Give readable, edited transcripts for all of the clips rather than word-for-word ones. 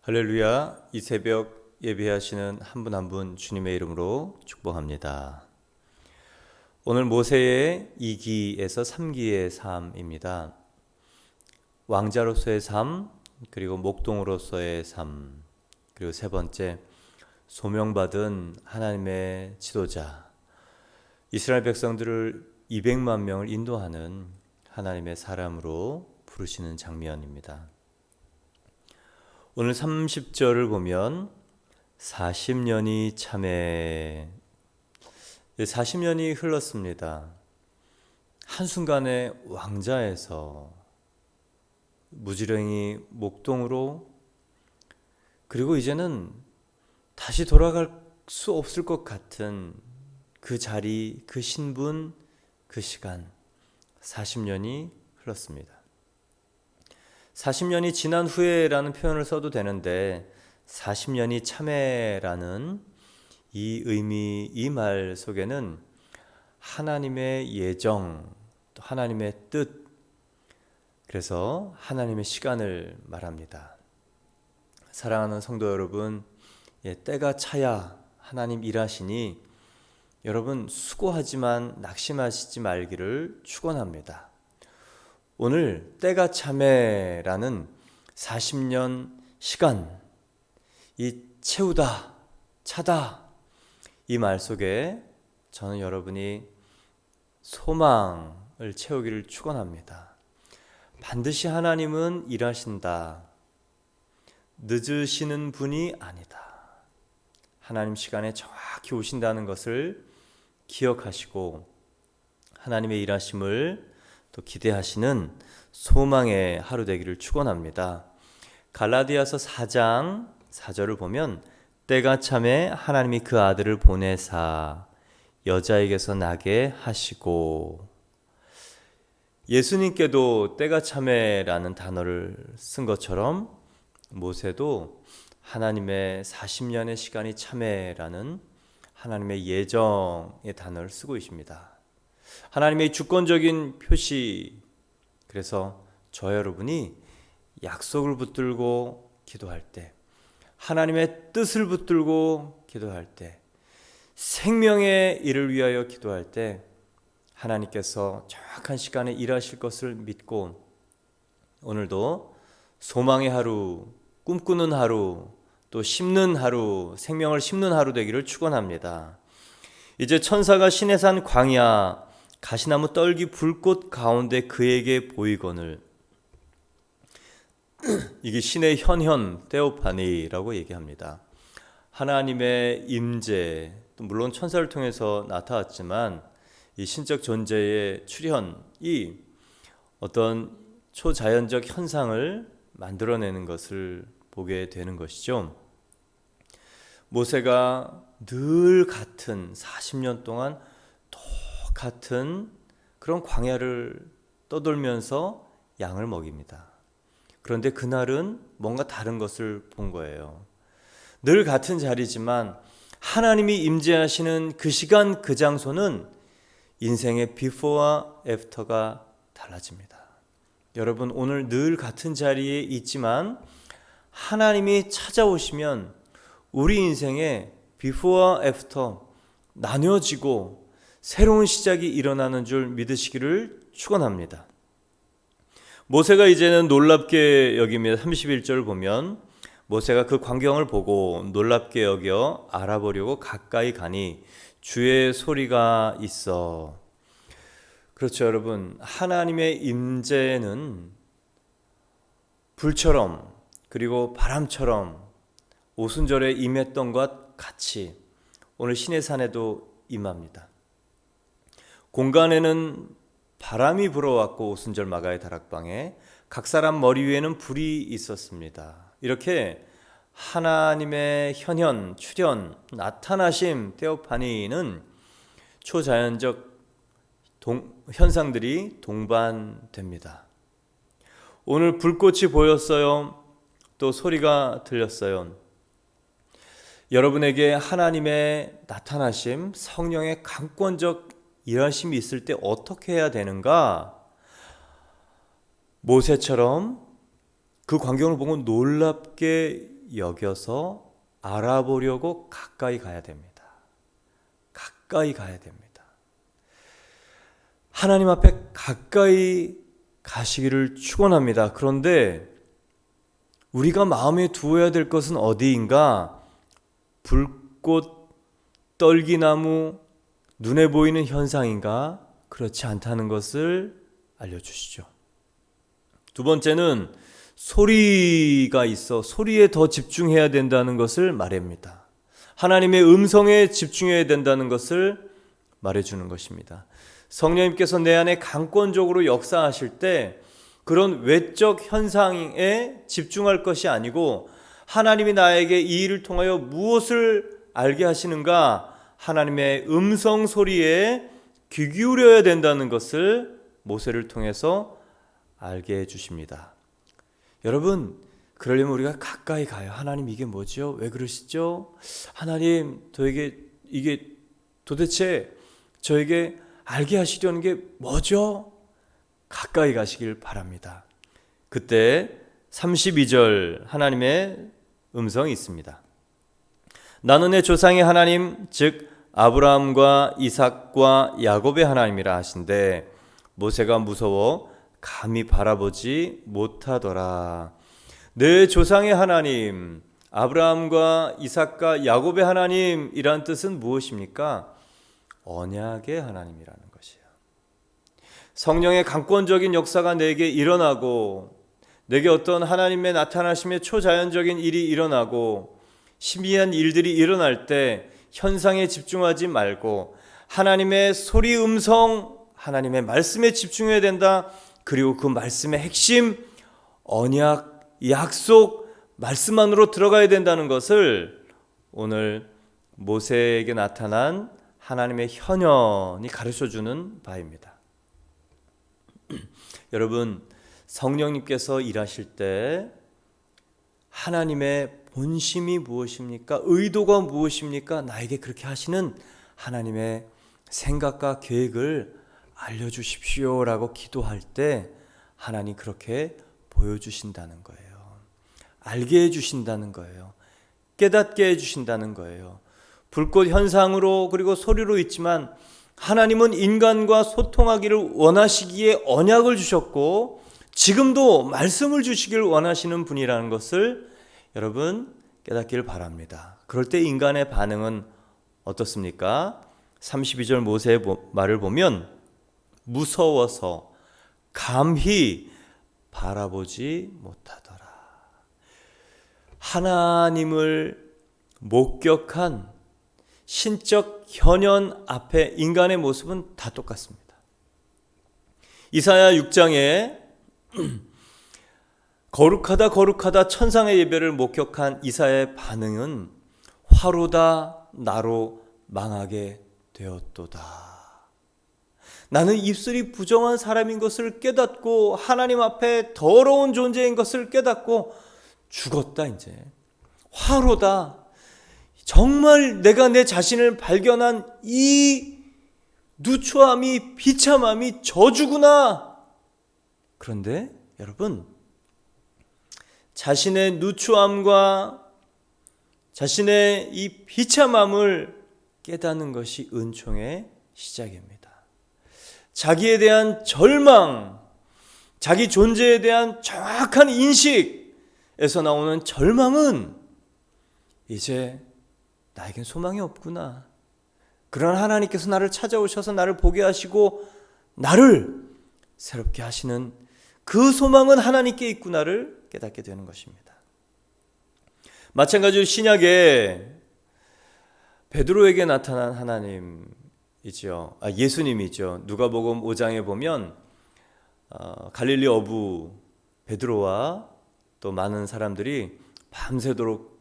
할렐루야. 이 새벽 예배하시는 한 분 한 분 주님의 이름으로 축복합니다. 오늘 모세의 2기에서 3기의 삶입니다. 왕자로서의 삶, 그리고 목동으로서의 삶, 그리고 세 번째 소명받은 하나님의 지도자, 이스라엘 백성들을 200만 명을 인도하는 하나님의 사람으로 부르시는 장면입니다. 오늘 30절을 보면 40년이 참에 40년이 흘렀습니다. 한순간에 왕자에서 무지랭이 목동으로, 그리고 이제는 다시 돌아갈 수 없을 것 같은 그 자리, 그 신분, 그 시간 40년이 흘렀습니다. 40년이 지난 후에라는 표현을 써도 되는데 40년이 참에라는 이 의미, 이 말 속에는 하나님의 예정, 또 하나님의 뜻, 그래서 하나님의 시간을 말합니다. 사랑하는 성도 여러분, 때가 차야 하나님 일하시니 여러분 수고하지만 낙심하시지 말기를 축원합니다. 오늘 때가 참에라는 40년 시간, 이 채우다, 차다, 이 말 속에 저는 여러분이 소망을 채우기를 축원합니다. 반드시 하나님은 일하신다. 늦으시는 분이 아니다. 하나님 시간에 정확히 오신다는 것을 기억하시고 하나님의 일하심을 또 기대하시는 소망의 하루 되기를 축원합니다. 갈라디아서 4장 4절을 보면 때가 참에 하나님이 그 아들을 보내사 여자에게서 나게 하시고, 예수님께도 때가 참에라는 단어를 쓴 것처럼 모세도 하나님의 40년의 시간이 참에라는 하나님의 예정의 단어를 쓰고 있습니다. 하나님의 주권적인 표시, 그래서 저 여러분이 약속을 붙들고 기도할 때, 하나님의 뜻을 붙들고 기도할 때, 생명의 일을 위하여 기도할 때 하나님께서 정확한 시간에 일하실 것을 믿고 오늘도 소망의 하루, 꿈꾸는 하루, 또 심는 하루, 생명을 심는 하루 되기를 축원합니다. 이제 천사가 시내산 광야 가시나무 떨기 불꽃 가운데 그에게 보이거늘, 이게 신의 현현 테오파니라고 얘기합니다. 하나님의 임재, 물론 천사를 통해서 나타났지만 이 신적 존재의 출현이 어떤 초자연적 현상을 만들어내는 것을 보게 되는 것이죠. 모세가 늘 같은 40년 동안 같은 그런 광야를 떠돌면서 양을 먹입니다. 그런데 그날은 뭔가 다른 것을 본 거예요. 늘 같은 자리지만 하나님이 임재하시는 그 시간, 그 장소는 인생의 비포와 애프터가 달라집니다. 여러분, 오늘 늘 같은 자리에 있지만 하나님이 찾아오시면 우리 인생의 비포와 애프터 나뉘어지고 새로운 시작이 일어나는 줄 믿으시기를 축원합니다. 모세가 이제는 놀랍게 여깁니다. 31절을 보면 모세가 그 광경을 보고 놀랍게 여겨 알아보려고 가까이 가니 주의 소리가 있어. 그렇죠, 여러분. 하나님의 임재는 불처럼 그리고 바람처럼 오순절에 임했던 것 같이 오늘 시내산에도 임합니다. 공간에는 바람이 불어왔고 오순절 마가의 다락방에 각 사람 머리 위에는 불이 있었습니다. 이렇게 하나님의 현현, 출현, 나타나심, 테오파니는 초자연적 현상들이 동반됩니다. 오늘 불꽃이 보였어요. 또 소리가 들렸어요. 여러분에게 하나님의 나타나심, 성령의 강권적 일하심이 있을 때 어떻게 해야 되는가? 모세처럼 그 광경을 보고 놀랍게 여겨서 알아보려고 가까이 가야 됩니다. 가까이 가야 됩니다. 하나님 앞에 가까이 가시기를 축원합니다. 그런데 우리가 마음에 두어야 될 것은 어디인가? 불꽃, 떨기나무, 눈에 보이는 현상인가? 그렇지 않다는 것을 알려주시죠. 두 번째는 소리가 있어 소리에 더 집중해야 된다는 것을 말합니다. 하나님의 음성에 집중해야 된다는 것을 말해주는 것입니다. 성령님께서 내 안에 강권적으로 역사하실 때 그런 외적 현상에 집중할 것이 아니고 하나님이 나에게 이 일을 통하여 무엇을 알게 하시는가, 하나님의 음성 소리에 귀 기울여야 된다는 것을 모세를 통해서 알게 해주십니다. 여러분, 그러려면 우리가 가까이 가요. 하나님, 이게 뭐죠? 왜 그러시죠? 하나님, 이게 도대체 저에게 알게 하시려는 게 뭐죠? 가까이 가시길 바랍니다. 그때 32절 하나님의 음성이 있습니다. 나는 내 조상의 하나님, 즉 아브라함과 이삭과 야곱의 하나님이라 하신데 모세가 무서워 감히 바라보지 못하더라. 내 조상의 하나님, 아브라함과 이삭과 야곱의 하나님이란 뜻은 무엇입니까? 언약의 하나님이라는 것이에요. 성령의 강권적인 역사가 내게 일어나고 내게 어떤 하나님의 나타나심의 초자연적인 일이 일어나고 신비한 일들이 일어날 때 현상에 집중하지 말고 하나님의 소리 음성, 하나님의 말씀에 집중해야 된다. 그리고 그 말씀의 핵심, 언약, 약속, 말씀 안으로 들어가야 된다는 것을 오늘 모세에게 나타난 하나님의 현현이 가르쳐주는 바입니다. 여러분, 성령님께서 일하실 때 하나님의 본심이 무엇입니까? 의도가 무엇입니까? 나에게 그렇게 하시는 하나님의 생각과 계획을 알려주십시오라고 기도할 때 하나님 그렇게 보여주신다는 거예요. 알게 해주신다는 거예요. 깨닫게 해주신다는 거예요. 불꽃 현상으로 그리고 소리로 있지만 하나님은 인간과 소통하기를 원하시기에 언약을 주셨고 지금도 말씀을 주시길 원하시는 분이라는 것을 여러분 깨닫기를 바랍니다. 그럴 때 인간의 반응은 어떻습니까? 32절 모세의 말을 보면 무서워서 감히 바라보지 못하더라. 하나님을 목격한 신적 현현 앞에 인간의 모습은 다 똑같습니다. 이사야 6장에 거룩하다 천상의 예배를 목격한 이사야의 반응은 화로다 나로 망하게 되었도다. 나는 입술이 부정한 사람인 것을 깨닫고 하나님 앞에 더러운 존재인 것을 깨닫고 죽었다. 이제 화로다. 정말 내가 내 자신을 발견한 이 누추함이 비참함이 저주구나. 그런데 여러분, 자신의 누추함과 자신의 이 비참함을 깨닫는 것이 은총의 시작입니다. 자기에 대한 절망, 자기 존재에 대한 정확한 인식에서 나오는 절망은 이제 나에겐 소망이 없구나. 그러나 하나님께서 나를 찾아오셔서 나를 보게 하시고 나를 새롭게 하시는 그 소망은 하나님께 있구나를 깨닫게 되는 것입니다. 마찬가지로 신약에 베드로에게 나타난 하나님이죠. 예수님이죠. 누가복음 5장에 보면 갈릴리 어부 베드로와 또 많은 사람들이 밤새도록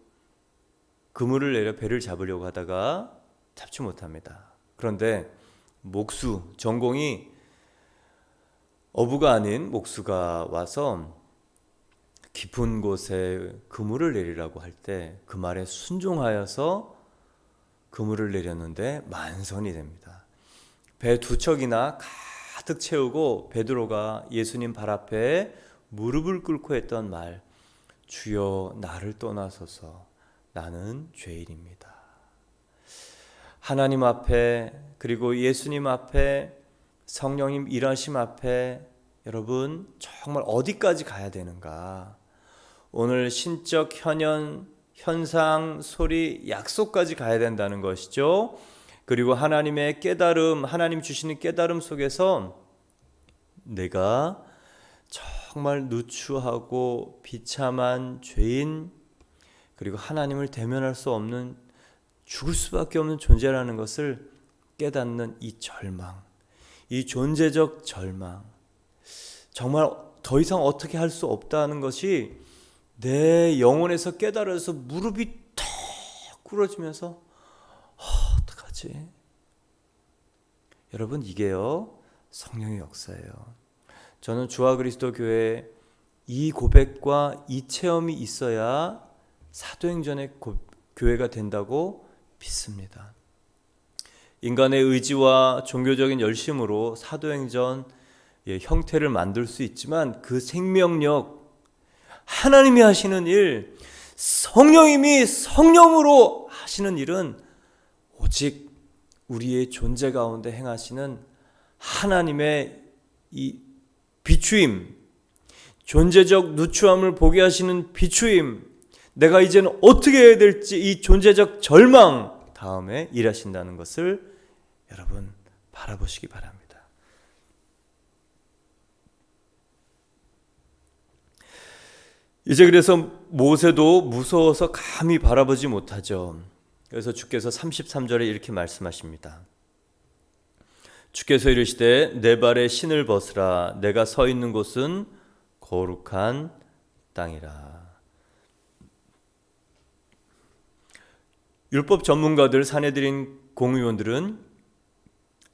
그물을 내려 배를 잡으려고 하다가 잡지 못합니다. 그런데 목수, 전공이 어부가 아닌 목수가 와서 깊은 곳에 그물을 내리라고 할 때 그 말에 순종하여서 그물을 내렸는데 만선이 됩니다. 배 두 척이나 가득 채우고 베드로가 예수님 발 앞에 무릎을 꿇고 했던 말, 주여 나를 떠나소서 나는 죄인입니다. 하나님 앞에 그리고 예수님 앞에 성령님 일하심 앞에 여러분 정말 어디까지 가야 되는가? 오늘 신적 현상, 소리, 약속까지 가야 된다는 것이죠. 그리고 하나님의 깨달음, 하나님 주시는 깨달음 속에서 내가 정말 누추하고 비참한 죄인, 그리고 하나님을 대면할 수 없는, 죽을 수밖에 없는 존재라는 것을 깨닫는 이 절망, 이 존재적 절망, 정말 더 이상 어떻게 할 수 없다는 것이 내 영혼에서 깨달아서 무릎이 턱 꿇어지면서 어떡하지? 여러분, 이게요 성령의 역사예요. 저는 주와 그리스도 교회에 이 고백과 이 체험이 있어야 사도행전의 교회가 된다고 믿습니다. 인간의 의지와 종교적인 열심으로 사도행전 형태를 만들 수 있지만 그 생명력, 하나님이 하시는 일, 성령님이 성령으로 하시는 일은 오직 우리의 존재 가운데 행하시는 하나님의 이 비추임, 존재적 누추함을 보게 하시는 비추임, 내가 이제는 어떻게 해야 될지 이 존재적 절망 다음에 일하신다는 것을 여러분 바라보시기 바랍니다. 이제 그래서 모세도 무서워서 감히 바라보지 못하죠. 그래서 주께서 33절에 이렇게 말씀하십니다. 주께서 이르시되 내 발에 신을 벗으라. 내가 서 있는 곳은 거룩한 땅이라. 율법 전문가들, 산헤드린 공의원들은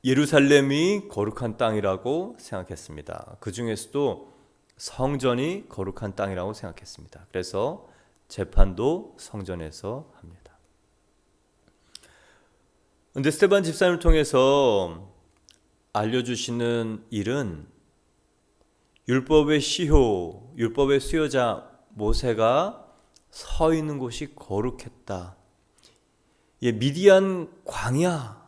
예루살렘이 거룩한 땅이라고 생각했습니다. 그 중에서도 성전이 거룩한 땅이라고 생각했습니다. 그래서 재판도 성전에서 합니다. 그런데 스데반 집사님을 통해서 알려주시는 일은 율법의 시효, 율법의 수요자 모세가 서 있는 곳이 거룩했다. 미디안 광야,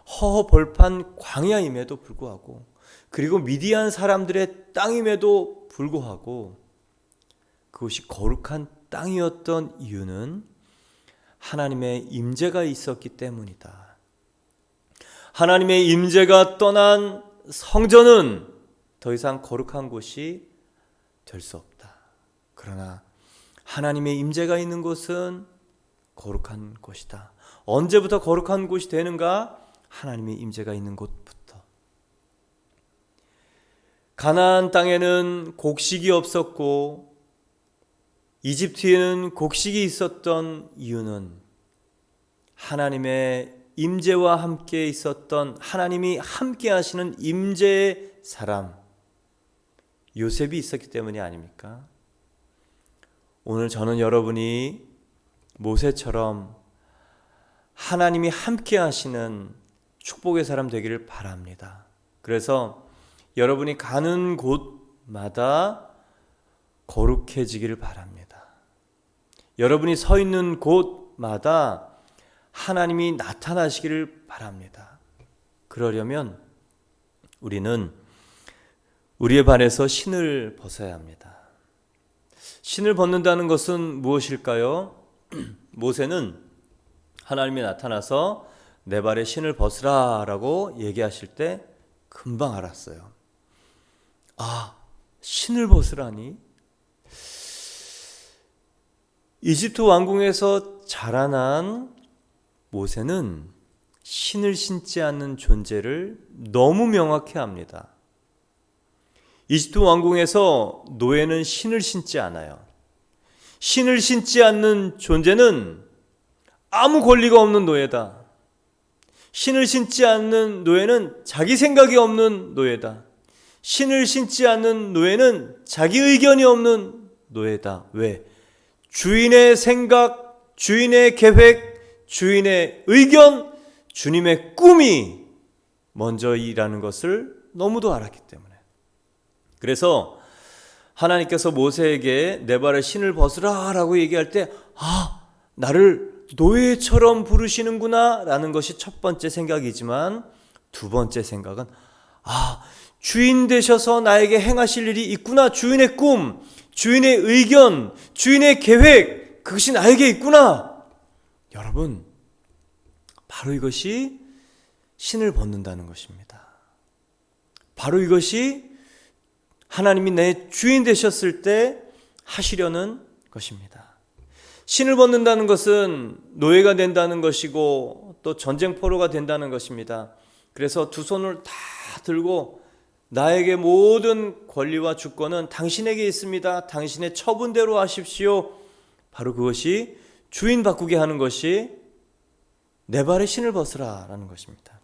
허허벌판 광야임에도 불구하고, 그리고 미디안 사람들의 땅임에도 불구하고 그것이 거룩한 땅이었던 이유는 하나님의 임재가 있었기 때문이다. 하나님의 임재가 떠난 성전은 더 이상 거룩한 곳이 될 수 없다. 그러나 하나님의 임재가 있는 곳은 거룩한 곳이다. 언제부터 거룩한 곳이 되는가? 하나님의 임재가 있는 곳부터. 가나안 땅에는 곡식이 없었고 이집트에는 곡식이 있었던 이유는 하나님의 임재와 함께 있었던, 하나님이 함께 하시는 임재의 사람 요셉이 있었기 때문이 아닙니까? 오늘 저는 여러분이 모세처럼 하나님이 함께 하시는 축복의 사람 되기를 바랍니다. 그래서 여러분이 가는 곳마다 거룩해지기를 바랍니다. 여러분이 서 있는 곳마다 하나님이 나타나시기를 바랍니다. 그러려면 우리는 우리의 발에서 신을 벗어야 합니다. 신을 벗는다는 것은 무엇일까요? 모세는 하나님이 나타나서 내 발에 신을 벗으라 라고 얘기하실 때 금방 알았어요. 아, 신을 벗으라니? 이집트 왕궁에서 자라난 모세는 신을 신지 않는 존재를 너무 명확히 압니다. 이집트 왕궁에서 노예는 신을 신지 않아요. 신을 신지 않는 존재는 아무 권리가 없는 노예다. 신을 신지 않는 노예는 자기 생각이 없는 노예다. 신을 신지 않는 노예는 자기 의견이 없는 노예다. 왜? 주인의 생각, 주인의 계획, 주인의 의견, 주님의 꿈이 먼저이라는 것을 너무도 알았기 때문에. 그래서 하나님께서 모세에게 내 발에 신을 벗으라 라고 얘기할 때 나를 노예처럼 부르시는구나 라는 것이 첫 번째 생각이지만, 두 번째 생각은 주인 되셔서 나에게 행하실 일이 있구나. 주인의 꿈, 주인의 의견, 주인의 계획, 그것이 나에게 있구나. 여러분, 바로 이것이 신을 벗는다는 것입니다. 바로 이것이 하나님이 내 주인 되셨을 때 하시려는 것입니다. 신을 벗는다는 것은 노예가 된다는 것이고 또 전쟁포로가 된다는 것입니다. 그래서 두 손을 다 들고 나에게 모든 권리와 주권은 당신에게 있습니다. 당신의 처분대로 하십시오. 바로 그것이 주인 바꾸게 하는 것이 내 발에 신을 벗으라 라는 것입니다.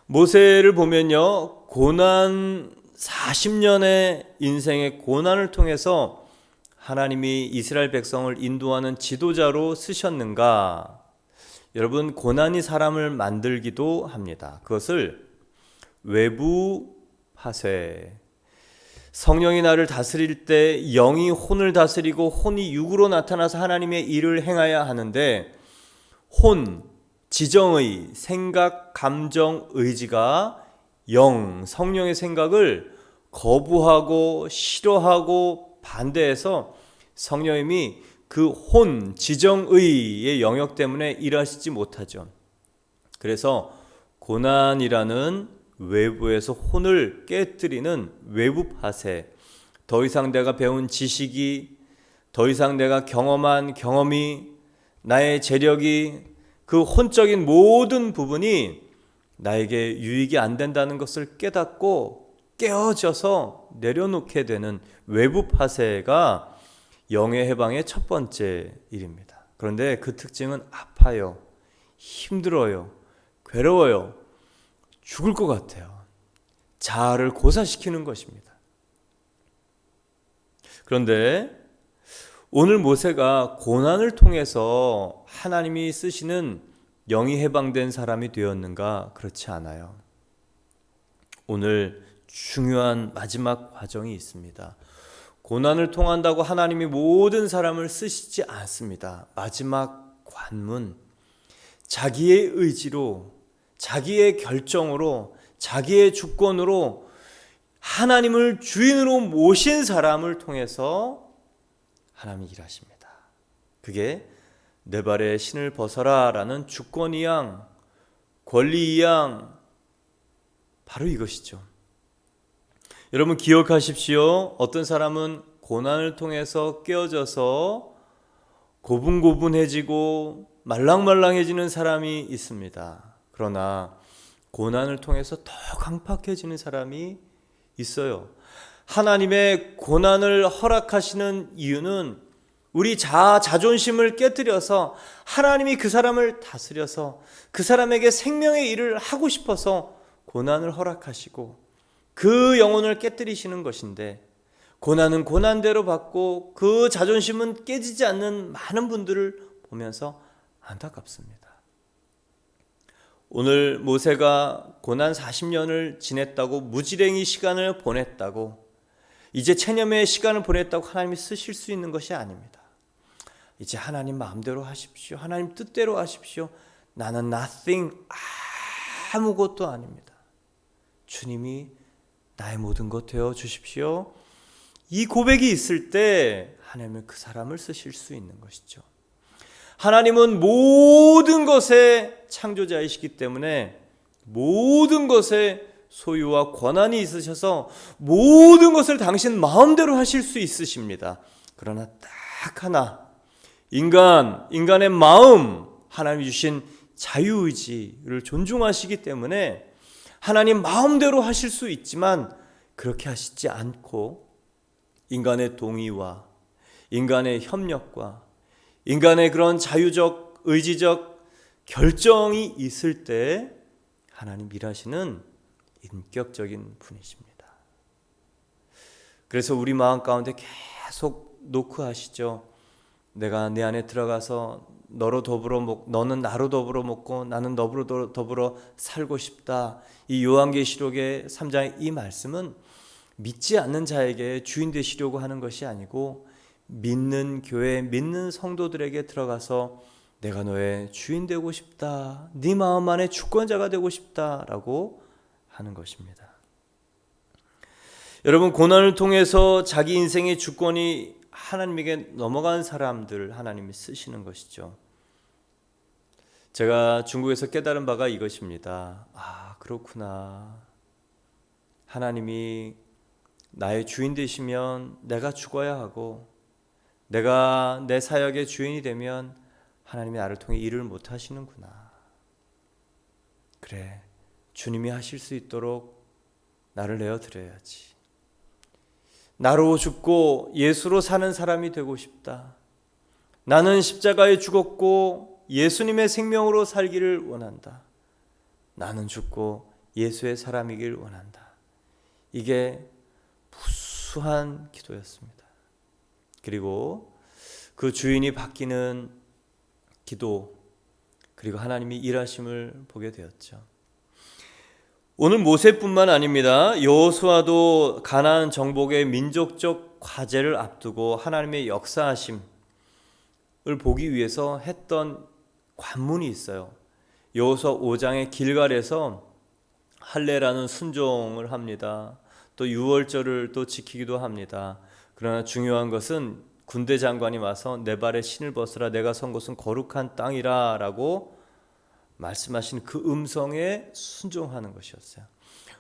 모세를 보면요, 고난 40년의 인생의 고난을 통해서 하나님이 이스라엘 백성을 인도하는 지도자로 쓰셨는가? 여러분, 고난이 사람을 만들기도 합니다. 그것을 외부 파쇄, 성령이 나를 다스릴 때 영이 혼을 다스리고 혼이 육으로 나타나서 하나님의 일을 행해야 하는데, 혼, 지정의, 생각, 감정, 의지가 영, 성령의 생각을 거부하고 싫어하고 반대해서 성령님이 그 혼, 지정의의 영역 때문에 일하시지 못하죠. 그래서 고난이라는 외부에서 혼을 깨뜨리는 외부 파쇄, 더 이상 내가 배운 지식이, 더 이상 내가 경험한 경험이, 나의 재력이, 그 혼적인 모든 부분이 나에게 유익이 안 된다는 것을 깨닫고 깨어져서 내려놓게 되는 외부 파쇄가 영의 해방의 첫 번째 일입니다. 그런데 그 특징은 아파요, 힘들어요, 괴로워요, 죽을 것 같아요. 자아를 고사시키는 것입니다. 그런데 오늘 모세가 고난을 통해서 하나님이 쓰시는 영이 해방된 사람이 되었는가? 그렇지 않아요. 오늘 중요한 마지막 과정이 있습니다. 고난을 통한다고 하나님이 모든 사람을 쓰시지 않습니다. 마지막 관문, 자기의 의지로, 자기의 결정으로, 자기의 주권으로 하나님을 주인으로 모신 사람을 통해서 하나님이 일하십니다. 그게 내 발에 신을 벗어라 라는 주권이양, 권리이양, 바로 이것이죠. 여러분 기억하십시오. 어떤 사람은 고난을 통해서 깨어져서 고분고분해지고 말랑말랑해지는 사람이 있습니다. 그러나 고난을 통해서 더 강팍해지는 사람이 있어요. 하나님의 고난을 허락하시는 이유는 우리 자존심을 깨뜨려서 하나님이 그 사람을 다스려서 그 사람에게 생명의 일을 하고 싶어서 고난을 허락하시고 그 영혼을 깨뜨리시는 것인데, 고난은 고난대로 받고 그 자존심은 깨지지 않는 많은 분들을 보면서 안타깝습니다. 오늘 모세가 고난 40년을 지냈다고, 무지랭이 시간을 보냈다고, 이제 체념의 시간을 보냈다고 하나님이 쓰실 수 있는 것이 아닙니다. 이제 하나님 마음대로 하십시오. 하나님 뜻대로 하십시오. 나는 nothing, 아무것도 아닙니다. 주님이 나의 모든 것 되어 주십시오. 이 고백이 있을 때 하나님은 그 사람을 쓰실 수 있는 것이죠. 하나님은 모든 것의 창조자이시기 때문에 모든 것의 소유와 권한이 있으셔서 모든 것을 당신 마음대로 하실 수 있으십니다. 그러나 딱 하나, 인간의 마음, 하나님이 주신 자유의지를 존중하시기 때문에 하나님 마음대로 하실 수 있지만 그렇게 하시지 않고 인간의 동의와 인간의 협력과 인간의 그런 자유적 의지적 결정이 있을 때 하나님 일하시는 인격적인 분이십니다. 그래서 우리 마음 가운데 계속 노크하시죠. 내가 내 안에 들어가서 너는 나로 더불어 먹고 나는 너로 더불어 살고 싶다. 이 요한계시록의 3장의 이 말씀은 믿지 않는 자에게 주인 되시려고 하는 것이 아니고 믿는 교회, 믿는 성도들에게 들어가서 내가 너의 주인 되고 싶다, 네 마음 안에 주권자가 되고 싶다라고 하는 것입니다. 여러분, 고난을 통해서 자기 인생의 주권이 하나님에게 넘어간 사람들 하나님이 쓰시는 것이죠. 제가 중국에서 깨달은 바가 이것입니다. 아, 그렇구나. 하나님이 나의 주인 되시면 내가 죽어야 하고, 내가 내 사역의 주인이 되면 하나님이 나를 통해 일을 못 하시는구나. 그래, 주님이 하실 수 있도록 나를 내어드려야지. 나로 죽고 예수로 사는 사람이 되고 싶다. 나는 십자가에 죽었고 예수님의 생명으로 살기를 원한다. 나는 죽고 예수의 사람이길 원한다. 이게 무수한 기도였습니다. 그리고 그 주인이 바뀌는 기도, 그리고 하나님이 일하심을 보게 되었죠. 오늘 모세뿐만 아닙니다. 여호수아도 가나안 정복의 민족적 과제를 앞두고 하나님의 역사하심을 보기 위해서 했던 관문이 있어요. 여호수아 5장의 길갈에서 할례라는 순종을 합니다. 또 유월절을 또 지키기도 합니다. 그러나 중요한 것은 군대 장관이 와서 내 발에 신을 벗으라, 내가 선 곳은 거룩한 땅이라 라고 말씀하신 그 음성에 순종하는 것이었어요.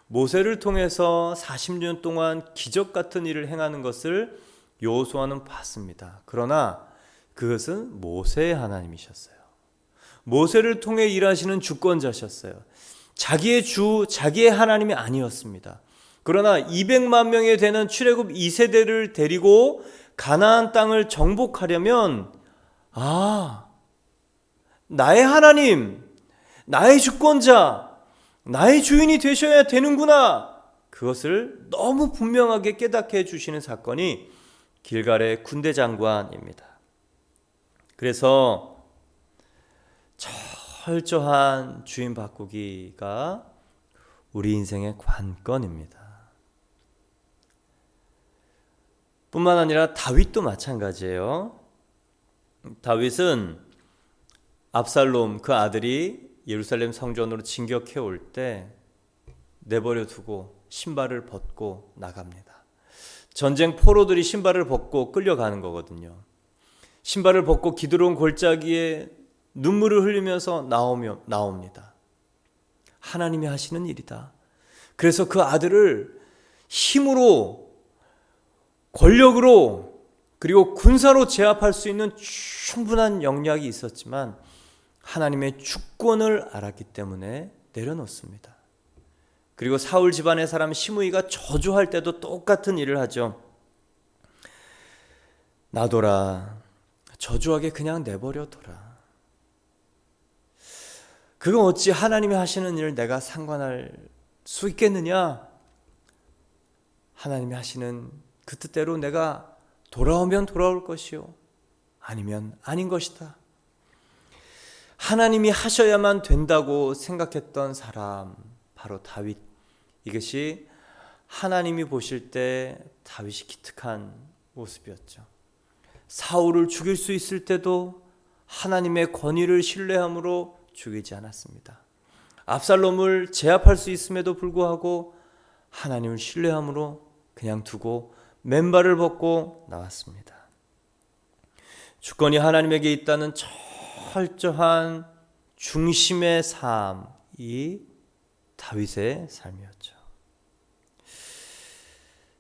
모세를 통해서 40년 동안 기적 같은 일을 행하는 것을 여호수아는 봤습니다. 그러나 그것은 모세의 하나님이셨어요. 모세를 통해 일하시는 주권자셨어요. 자기의 주, 자기의 하나님이 아니었습니다. 그러나 200만 명에 되는 출애굽 2세대를 데리고 가나안 땅을 정복하려면 나의 하나님, 나의 주권자, 나의 주인이 되셔야 되는구나. 그것을 너무 분명하게 깨닫게 해주시는 사건이 길갈의 군대 장관입니다. 그래서 철저한 주인 바꾸기가 우리 인생의 관건입니다. 뿐만 아니라 다윗도 마찬가지예요. 다윗은 압살롬 그 아들이 예루살렘 성전으로 진격해 올 때 내버려 두고 신발을 벗고 나갑니다. 전쟁 포로들이 신발을 벗고 끌려가는 거거든요. 신발을 벗고 기드론 골짜기에 눈물을 흘리면서 나옵니다. 하나님이 하시는 일이다. 그래서 그 아들을 힘으로, 권력으로, 그리고 군사로 제압할 수 있는 충분한 역량이 있었지만 하나님의 주권을 알았기 때문에 내려놓습니다. 그리고 사울 집안의 사람 시므이가 저주할 때도 똑같은 일을 하죠. 놔둬라, 저주하게 그냥 내버려둬라. 그건 어찌 하나님이 하시는 일을 내가 상관할 수 있겠느냐? 하나님이 하시는 그 뜻대로 내가 돌아오면 돌아올 것이요, 아니면 아닌 것이다. 하나님이 하셔야만 된다고 생각했던 사람, 바로 다윗. 이것이 하나님이 보실 때 다윗이 기특한 모습이었죠. 사울을 죽일 수 있을 때도 하나님의 권위를 신뢰함으로 죽이지 않았습니다. 압살롬을 제압할 수 있음에도 불구하고 하나님을 신뢰함으로 그냥 두고 맨발을 벗고 나왔습니다. 주권이 하나님에게 있다는 철저한 중심의 삶이 다윗의 삶이었죠.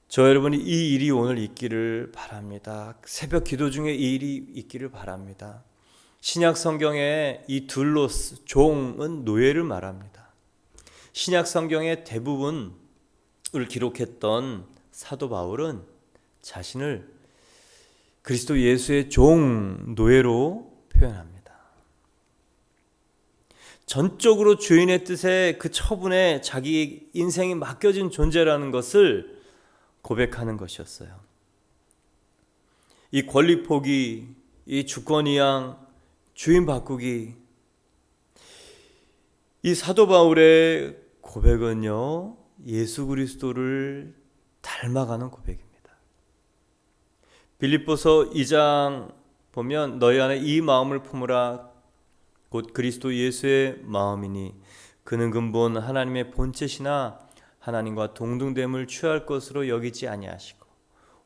저 여러분이 이 일이 오늘 있기를 바랍니다. 새벽 기도 중에 이 일이 있기를 바랍니다. 신약 성경에 이 둘로스, 종은 노예를 말합니다. 신약 성경의 대부분을 기록했던 사도 바울은 자신을 그리스도 예수의 종, 노예로 표현합니다. 전적으로 주인의 뜻에, 그 처분에 자기 인생이 맡겨진 존재라는 것을 고백하는 것이었어요. 이 권리 포기, 이 주권이양, 주인 바꾸기, 이 사도 바울의 고백은요, 예수 그리스도를 닮아가는 고백입니다. 빌립보서 2장 보면 너희 안에 이 마음을 품으라 곧 그리스도 예수의 마음이니 그는 근본 하나님의 본체시나 하나님과 동등됨을 취할 것으로 여기지 아니하시고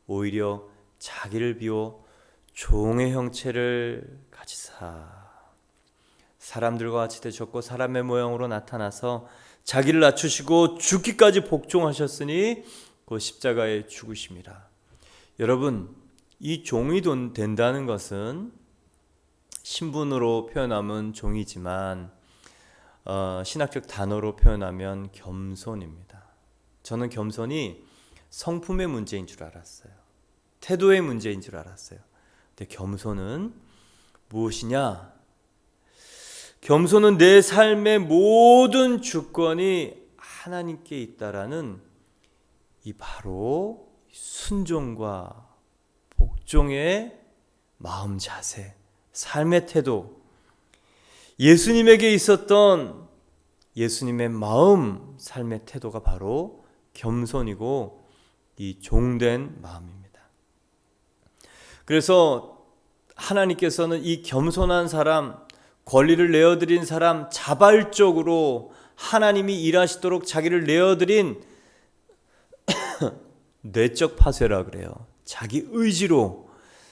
오히려 자기를 비워 종의 형체를 가지사 사람들과 같이 되셨고 사람의 모양으로 나타나서 자기를 낮추시고 죽기까지 복종하셨으니 그 십자가에 죽으심이라. 여러분, 이 종이 된다는 것은 신분으로 표현하면 종이지만 신학적 단어로 표현하면 겸손입니다. 저는 겸손이 성품의 문제인 줄 알았어요. 태도의 문제인 줄 알았어요. 근데 겸손은 무엇이냐? 겸손은 내 삶의 모든 주권이 하나님께 있다라는 이 바로 순종과 복종의 마음 자세, 삶의 태도, 예수님에게 있었던 예수님의 마음, 삶의 태도가 바로 겸손이고 이 종된 마음입니다. 그래서 하나님께서는 이 겸손한 사람, 권리를 내어드린 사람, 자발적으로 하나님이 일하시도록 자기를 내어드린 내적 파쇄라 그래요. 자기 의지로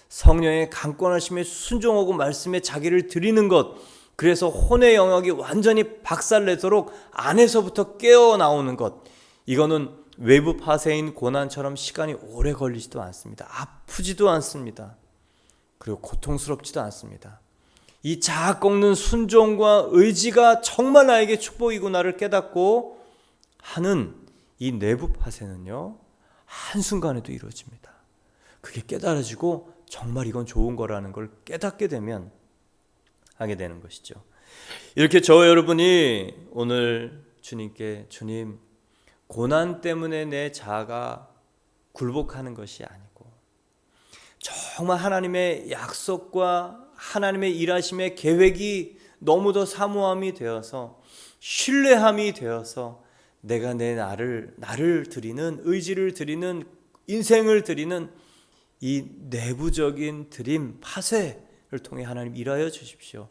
성령의 강권하심에 순종하고 말씀에 자기를 드리는 것, 그래서 혼의 영역이 완전히 박살내도록 안에서부터 깨어나오는 것, 이거는 외부 파쇄인 고난처럼 시간이 오래 걸리지도 않습니다. 아프지도 않습니다. 그리고 고통스럽지도 않습니다. 이 자아 꺾는 순종과 의지가 정말 나에게 축복이고 나를 깨닫고 하는 이 내부 파쇄는요, 한순간에도 이루어집니다. 그게 깨달아지고 정말 이건 좋은 거라는 걸 깨닫게 되면 하게 되는 것이죠. 이렇게 저와 여러분이 오늘 주님께 주님, 고난 때문에 내 자아가 굴복하는 것이 아니고 정말 하나님의 약속과 하나님의 일하심의 계획이 너무도 사모함이 되어서 신뢰함이 되어서 내가 내 나를 드리는, 의지를 드리는, 인생을 드리는 이 내부적인 드림, 파쇄를 통해 하나님 일하여 주십시오.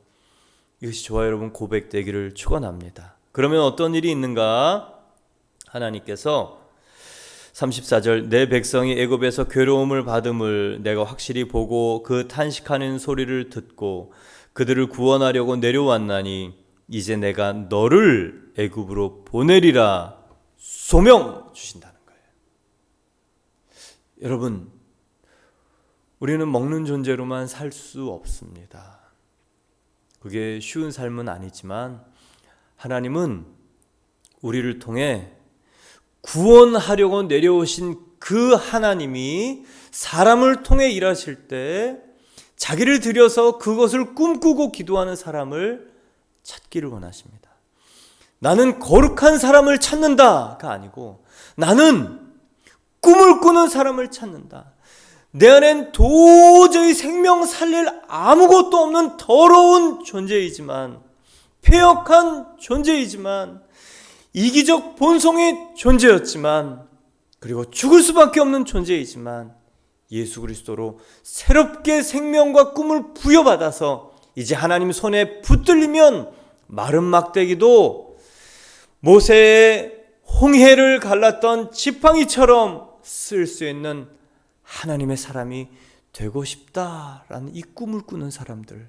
이것이 저와 여러분 고백되기를 축원합니다. 그러면 어떤 일이 있는가? 하나님께서 34절 내 백성이 애굽에서 괴로움을 받음을 내가 확실히 보고 그 탄식하는 소리를 듣고 그들을 구원하려고 내려왔나니 이제 내가 너를 애굽으로 보내리라 소명 주신다는 거예요. 여러분, 우리는 먹는 존재로만 살 수 없습니다. 그게 쉬운 삶은 아니지만 하나님은 우리를 통해 구원하려고 내려오신 그 하나님이 사람을 통해 일하실 때 자기를 들여서 그것을 꿈꾸고 기도하는 사람을 찾기를 원하십니다. 나는 거룩한 사람을 찾는다가 아니고 나는 꿈을 꾸는 사람을 찾는다. 내 안엔 도저히 생명 살릴 아무것도 없는 더러운 존재이지만, 폐역한 존재이지만, 이기적 본성의 존재였지만, 그리고 죽을 수밖에 없는 존재이지만 예수 그리스도로 새롭게 생명과 꿈을 부여받아서 이제 하나님 손에 붙들리면 마른 막대기도 모세의 홍해를 갈랐던 지팡이처럼 쓸 수 있는 하나님의 사람이 되고 싶다라는 이 꿈을 꾸는 사람들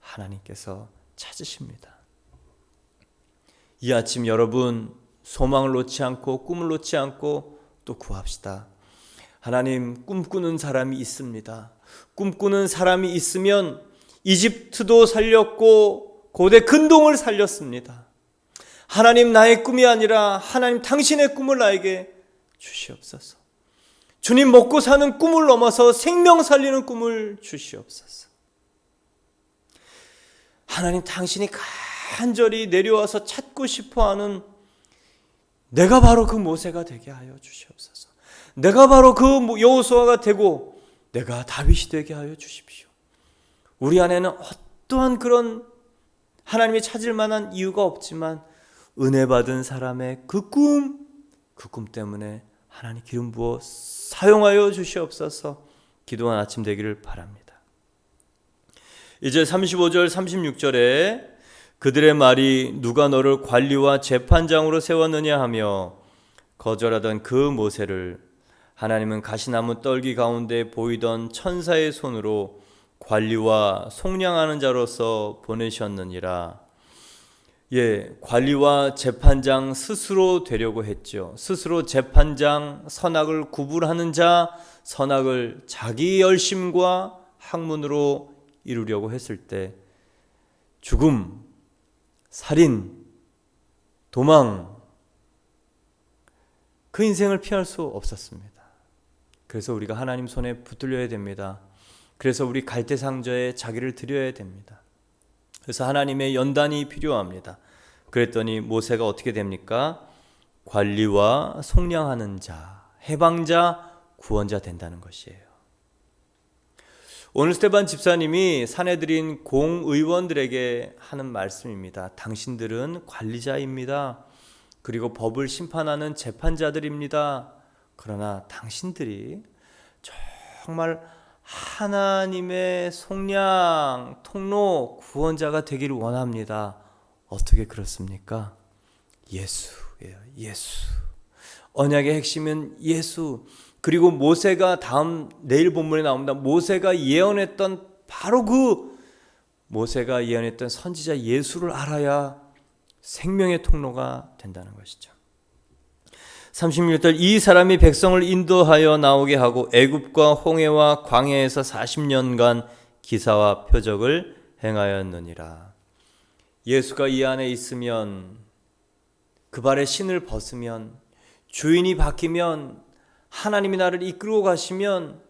하나님께서 찾으십니다. 이 아침 여러분 소망을 놓지 않고 꿈을 놓지 않고 또 구합시다. 하나님, 꿈꾸는 사람이 있습니다. 꿈꾸는 사람이 있으면 이집트도 살렸고 고대 근동을 살렸습니다. 하나님, 나의 꿈이 아니라 하나님 당신의 꿈을 나에게 주시옵소서. 주님, 먹고 사는 꿈을 넘어서 생명 살리는 꿈을 주시옵소서. 하나님, 당신이 간절히 내려와서 찾고 싶어하는 내가 바로 그 모세가 되게 하여 주시옵소서. 내가 바로 그 여호수아가 되고 내가 다윗이 되게 하여 주십시오. 우리 안에는 어떠한 그런 하나님이 찾을 만한 이유가 없지만 은혜 받은 사람의 그 꿈 때문에 하나님 기름 부어 사용하여 주시옵소서. 기도한 아침 되기를 바랍니다. 이제 35절 36절에 그들의 말이 누가 너를 관리와 재판장으로 세웠느냐 하며 거절하던 그 모세를 하나님은 가시나무 떨기 가운데 보이던 천사의 손으로 관리와 속량하는 자로서 보내셨느니라. 관리와 재판장 스스로 되려고 했죠. 스스로 재판장, 선악을 구분하는 자, 선악을 자기 열심과 학문으로 이루려고 했을 때 죽음, 살인, 도망, 그 인생을 피할 수 없었습니다. 그래서 우리가 하나님 손에 붙들려야 됩니다. 그래서 우리 갈대상저에 자기를 드려야 됩니다. 그래서 하나님의 연단이 필요합니다. 그랬더니 모세가 어떻게 됩니까? 관리와 속량하는 자, 해방자, 구원자 된다는 것이에요. 오늘 스테반 집사님이 사내들인 공의원들에게 하는 말씀입니다. 당신들은 관리자입니다. 그리고 법을 심판하는 재판자들입니다. 그러나 당신들이 정말 하나님의 속량, 통로, 구원자가 되기를 원합니다. 어떻게 그렇습니까? 예수예요. 예수. 언약의 핵심은 예수. 그리고 모세가 내일 본문에 나옵니다. 모세가 예언했던 바로 그 모세가 예언했던 선지자 예수를 알아야 생명의 통로가 된다는 것이죠. 36절 이 사람이 백성을 인도하여 나오게 하고 애굽과 홍해와 광야에서 40년간 기사와 표적을 행하였느니라. 예수가 이 안에 있으면, 그 발에 신을 벗으면, 주인이 바뀌면, 하나님이 나를 이끌고 가시면,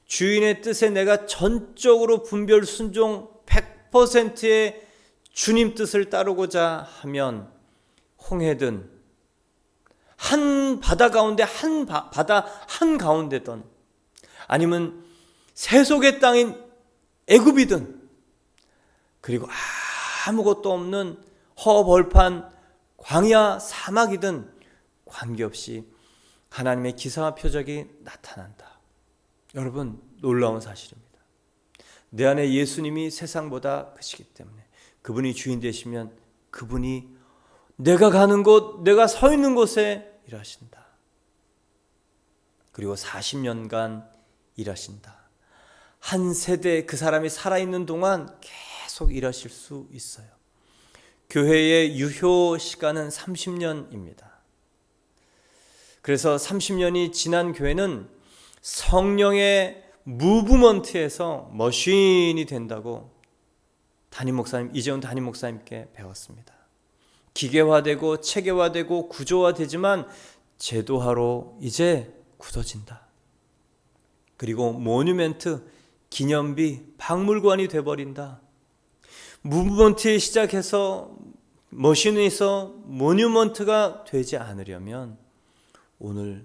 주인의 뜻에 내가 전적으로 분별 순종 100%의 주님 뜻을 따르고자 하면 홍해든 한 바다 가운데 바다 한가운데든 아니면 세속의 땅인 애굽이든 그리고 아무것도 없는 허벌판 광야 사막이든 관계없이 하나님의 기사와 표적이 나타난다. 여러분, 놀라운 사실입니다. 내 안에 예수님이 세상보다 크시기 때문에 그분이 주인 되시면 그분이 내가 가는 곳, 내가 서 있는 곳에 일하신다. 그리고 40년간 일하신다. 한 세대 그 사람이 살아있는 동안 계속 일하실 수 있어요. 교회의 유효 시간은 30년입니다. 그래서 30년이 지난 교회는 성령의 무브먼트에서 머신이 된다고 이재훈 담임 목사님께 배웠습니다. 기계화되고 체계화되고 구조화되지만 제도화로 이제 굳어진다. 그리고 모뉴멘트, 기념비, 박물관이 돼버린다. 무브먼트에 시작해서 머신에서 모뉴먼트가 되지 않으려면 오늘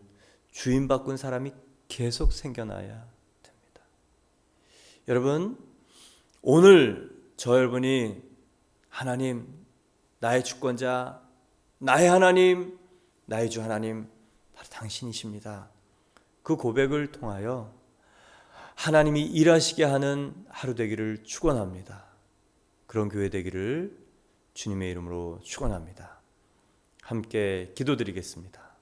주인 바꾼 사람이 계속 생겨나야 됩니다. 여러분, 오늘 저 여러분이 하나님, 나의 주권자, 나의 하나님, 나의 주 하나님, 바로 당신이십니다. 그 고백을 통하여 하나님이 일하시게 하는 하루 되기를 축원합니다. 그런 교회 되기를 주님의 이름으로 축원합니다. 함께 기도드리겠습니다.